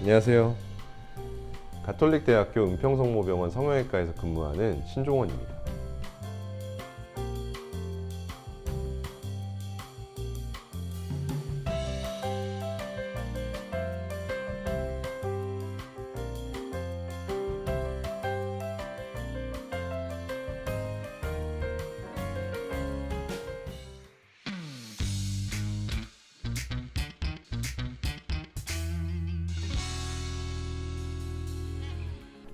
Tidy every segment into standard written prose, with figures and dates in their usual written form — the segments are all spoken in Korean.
안녕하세요. 가톨릭대학교 은평성모병원 성형외과에서 근무하는 신종원입니다.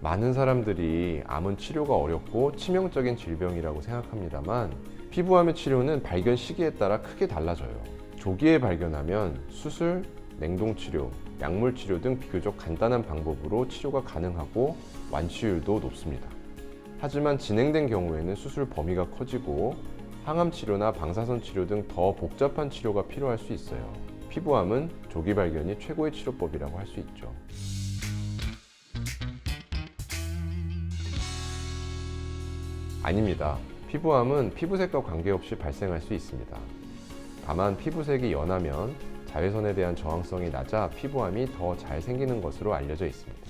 많은 사람들이 암은 치료가 어렵고 치명적인 질병이라고 생각합니다만 피부암의 치료는 발견 시기에 따라 크게 달라져요. 조기에 발견하면 수술, 냉동치료, 약물치료 등 비교적 간단한 방법으로 치료가 가능하고 완치율도 높습니다. 하지만 진행된 경우에는 수술 범위가 커지고 항암치료나 방사선 치료 등 더 복잡한 치료가 필요할 수 있어요. 피부암은 조기 발견이 최고의 치료법이라고 할 수 있죠. 아닙니다. 피부암은 피부색과 관계없이 발생할 수 있습니다. 다만 피부색이 연하면 자외선에 대한 저항성이 낮아 피부암이 더 잘 생기는 것으로 알려져 있습니다.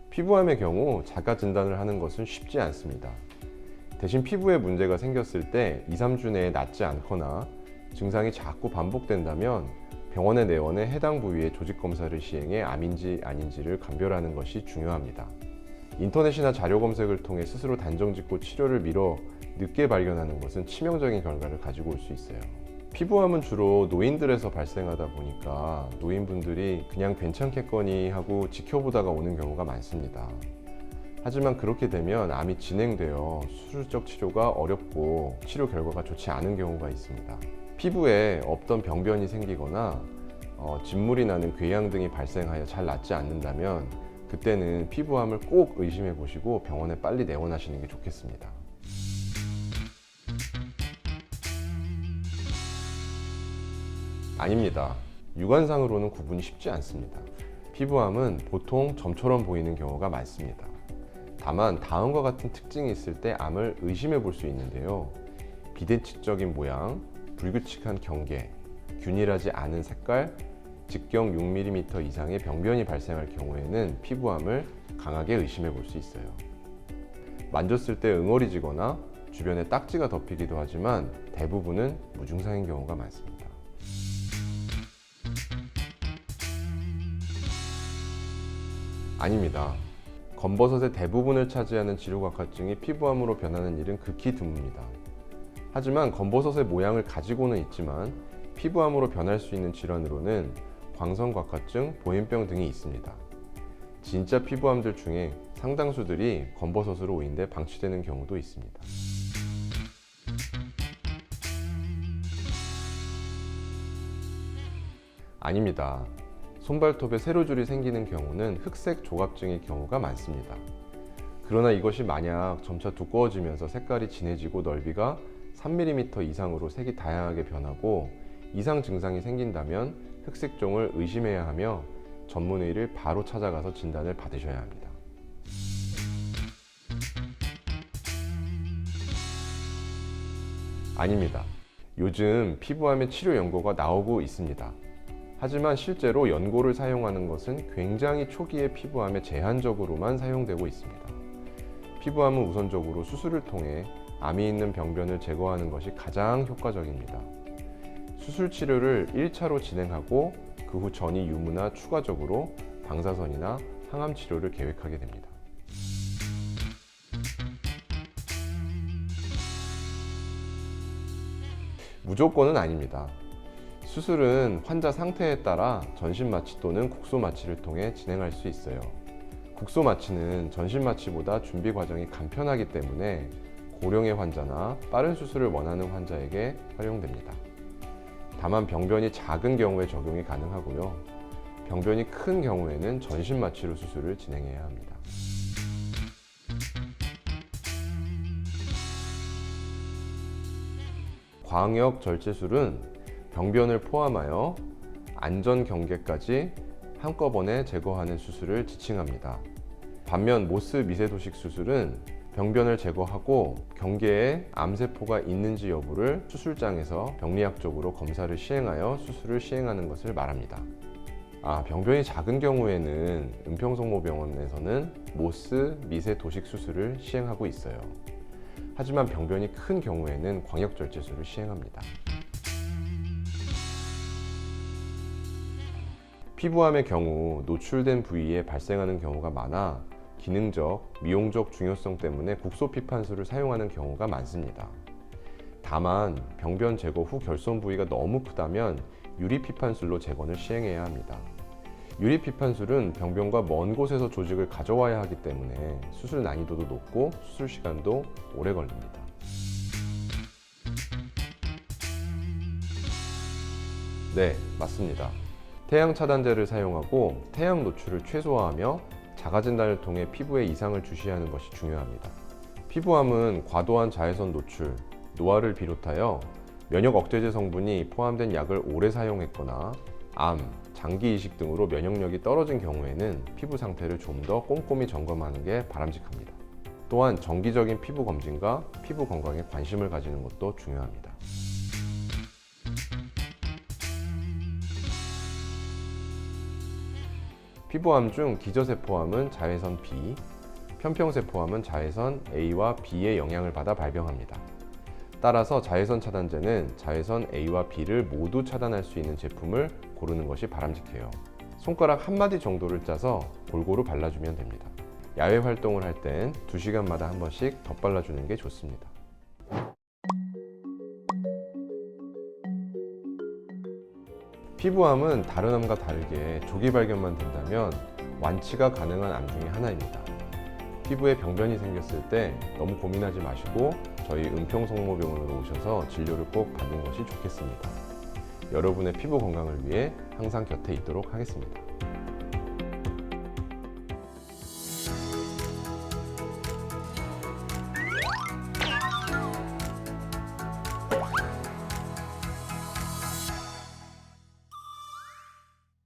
피부암의 경우 자가 진단을 하는 것은 쉽지 않습니다. 대신 피부에 문제가 생겼을 때 2-3주 내에 낫지 않거나 증상이 자꾸 반복된다면 병원에 내원해 해당 부위의 조직 검사를 시행해 암인지 아닌지를 감별하는 것이 중요합니다. 인터넷이나 자료 검색을 통해 스스로 단정짓고 치료를 미뤄 늦게 발견하는 것은 치명적인 결과를 가지고 올 수 있어요. 피부암은 주로 노인들에서 발생하다 보니까 노인분들이 그냥 괜찮겠거니 하고 지켜보다가 오는 경우가 많습니다. 하지만 그렇게 되면 암이 진행되어 수술적 치료가 어렵고 치료 결과가 좋지 않은 경우가 있습니다. 피부에 없던 병변이 생기거나 진물이 나는 궤양 등이 발생하여 잘 낫지 않는다면 그때는 피부암을 꼭 의심해 보시고 병원에 빨리 내원하시는 게 좋겠습니다. 아닙니다. 육안상으로는 구분이 쉽지 않습니다. 피부암은 보통 점처럼 보이는 경우가 많습니다. 다만 다음과 같은 특징이 있을 때 암을 의심해 볼 수 있는데요. 비대칭적인 모양, 불규칙한 경계, 균일하지 않은 색깔, 직경 6mm 이상의 병변이 발생할 경우에는 피부암을 강하게 의심해 볼 수 있어요. 만졌을 때 응어리지거나 주변에 딱지가 덮이기도 하지만 대부분은 무증상인 경우가 많습니다. 아닙니다. 검버섯의 대부분을 차지하는 지루각화증이 피부암으로 변하는 일은 극히 드뭅니다. 하지만 검버섯의 모양을 가지고는 있지만 피부암으로 변할 수 있는 질환으로는 광선각화증, 보행병 등이 있습니다. 진짜 피부암들 중에 상당수들이 검버섯으로 오인돼 방치되는 경우도 있습니다. 아닙니다. 손발톱에 세로줄이 생기는 경우는 흑색 조갑증의 경우가 많습니다. 그러나 이것이 만약 점차 두꺼워지면서 색깔이 진해지고 넓이가 3mm 이상으로 색이 다양하게 변하고 이상 증상이 생긴다면 흑색종을 의심해야 하며 전문의를 바로 찾아가서 진단을 받으셔야 합니다. 아닙니다. 요즘 피부암의 치료 연고가 나오고 있습니다. 하지만 실제로 연고를 사용하는 것은 굉장히 초기의 피부암에 제한적으로만 사용되고 있습니다. 피부암은 우선적으로 수술을 통해 암이 있는 병변을 제거하는 것이 가장 효과적입니다. 수술 치료를 1차로 진행하고 그 후 전이 유무나 추가적으로 방사선이나 항암 치료를 계획하게 됩니다. 무조건은 아닙니다. 수술은 환자 상태에 따라 전신 마취 또는 국소 마취를 통해 진행할 수 있어요. 국소 마취는 전신 마취보다 준비 과정이 간편하기 때문에 고령의 환자나 빠른 수술을 원하는 환자에게 활용됩니다. 다만 병변이 작은 경우에 적용이 가능하고요. 병변이 큰 경우에는 전신 마취로 수술을 진행해야 합니다. 광역 절제술은 병변을 포함하여 안전 경계까지 한꺼번에 제거하는 수술을 지칭합니다. 반면 모스 미세도식 수술은 병변을 제거하고 경계에 암세포가 있는지 여부를 수술장에서 병리학적으로 검사를 시행하여 수술을 시행하는 것을 말합니다. 병변이 작은 경우에는 은평성모병원에서는 모스 미세 도식 수술을 시행하고 있어요. 하지만 병변이 큰 경우에는 광역절제술을 시행합니다. 피부암의 경우 노출된 부위에 발생하는 경우가 많아 기능적, 미용적 중요성 때문에 국소 피판술을 사용하는 경우가 많습니다. 다만 병변 제거 후 결손 부위가 너무 크다면 유리 피판술로 재건을 시행해야 합니다. 유리 피판술은 병변과 먼 곳에서 조직을 가져와야 하기 때문에 수술 난이도도 높고 수술 시간도 오래 걸립니다. 네, 맞습니다. 태양 차단제를 사용하고 태양 노출을 최소화하며 자가 진단을 통해 피부에 이상을 주시하는 것이 중요합니다. 피부암은 과도한 자외선 노출, 노화를 비롯하여 면역 억제제 성분이 포함된 약을 오래 사용했거나 암, 장기 이식 등으로 면역력이 떨어진 경우에는 피부 상태를 좀 더 꼼꼼히 점검하는 게 바람직합니다. 또한 정기적인 피부 검진과 피부 건강에 관심을 가지는 것도 중요합니다. 피부암 중 기저세포암은 자외선 B, 편평세포암은 자외선 A와 B의 영향을 받아 발병합니다. 따라서 자외선 차단제는 자외선 A와 B를 모두 차단할 수 있는 제품을 고르는 것이 바람직해요. 손가락 한 마디 정도를 짜서 골고루 발라주면 됩니다. 야외 활동을 할 땐 2시간마다 한 번씩 덧발라주는 게 좋습니다. 피부암은 다른 암과 다르게 조기 발견만 된다면 완치가 가능한 암 중에 하나입니다. 피부에 병변이 생겼을 때 너무 고민하지 마시고 저희 은평성모병원으로 오셔서 진료를 꼭 받는 것이 좋겠습니다. 여러분의 피부 건강을 위해 항상 곁에 있도록 하겠습니다.